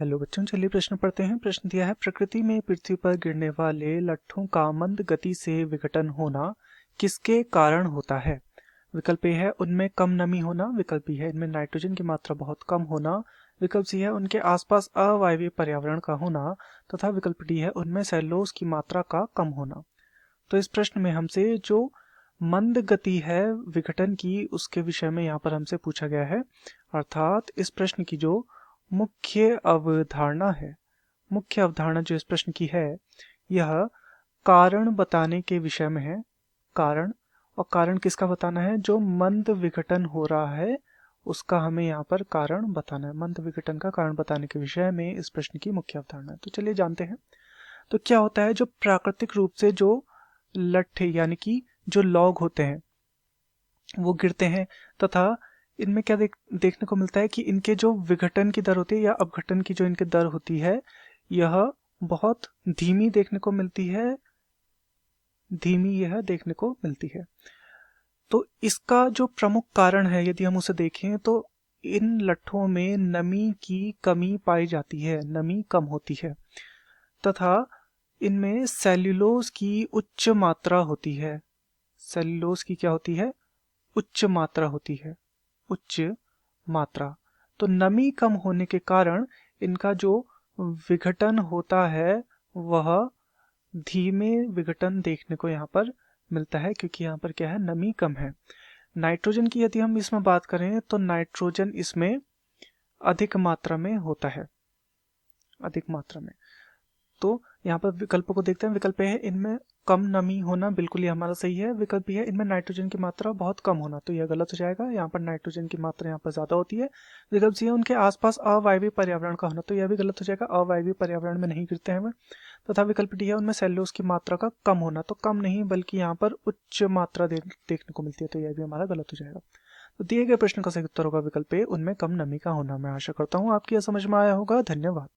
Hello बच्चों, चलिए प्रश्न पढ़ते हैं। प्रश्न दिया है, प्रकृति में पृथ्वी पर गिरने वाले लट्ठों का मंद गति से विघटन होना किसके कारण होता है? विकल्प ए है उनमें कम नमी होना, विकल्प बी है इनमें नाइट्रोजन की मात्रा बहुत कम होना, विकल्प सी है उनके आसपास अवायवीय पर्यावरण का होना, तथा विकल्प डी है उनमें सेलुलोज की मात्रा का कम होना। तो इस प्रश्न में हमसे जो मंद गति है विघटन की, उसके विषय में यहाँ पर हमसे पूछा गया है। अर्थात इस प्रश्न की जो मुख्य अवधारणा है, मुख्य अवधारणा जो इस प्रश्न की है, यह कारण बताने के विषय में है। कारण, और कारण किसका बताना है? जो मंद विघटन हो रहा है उसका हमें यहाँ पर कारण बताना है। मंद विघटन का कारण बताने के विषय में इस प्रश्न की मुख्य अवधारणा है। तो चलिए जानते हैं। तो क्या होता है, जो प्राकृतिक रूप से जो लट्ठे यानी कि जो लॉग होते हैं वो गिरते हैं, तथा इनमें क्या देखने को मिलता है कि इनके जो विघटन की दर होती है या अपघटन की जो इनकी दर होती है, यह बहुत धीमी देखने को मिलती है, धीमी यह देखने को मिलती है। तो इसका जो प्रमुख कारण है, यदि हम उसे देखें तो इन लट्ठों में नमी की कमी पाई जाती है, नमी कम होती है, तथा इनमें सेल्यूलोज की उच्च मात्रा होती है। सेल्यूलोज की क्या होती है? उच्च मात्रा होती है, उच्च मात्रा। तो नमी कम होने के कारण इनका जो विघटन होता है वह धीमे विघटन देखने को यहाँ पर मिलता है, क्योंकि यहाँ पर क्या है, नमी कम है। नाइट्रोजन की यदि हम इसमें बात करें तो नाइट्रोजन इसमें अधिक मात्रा में होता है, अधिक मात्रा में। तो यहाँ पर विकल्पों को देखते हैं। विकल्प ए है इनमें कम नमी होना, बिल्कुल ये हमारा सही है। विकल्प बी है इनमें नाइट्रोजन की मात्रा बहुत कम होना, तो यह गलत हो जाएगा। यहाँ पर नाइट्रोजन की मात्रा यहाँ पर ज्यादा होती है। विकल्प सी है उनके आसपास अवायवीय पर्यावरण का होना, तो यह भी गलत हो जाएगा। अवायवीय पर्यावरण में नहीं गिरते हैं वे। तथा विकल्प डी है उनमें सेल्यूलोज की मात्रा का कम होना, तो कम नहीं बल्कि यहाँ पर उच्च मात्रा देखने को मिलती है, तो यह भी हमारा गलत हो जाएगा। तो दिए गए प्रश्न का सही उत्तर होगा विकल्प ए, उनमें कम नमी का होना। मैं आशा करता हूँ आपकी यह समझ में आया होगा। धन्यवाद।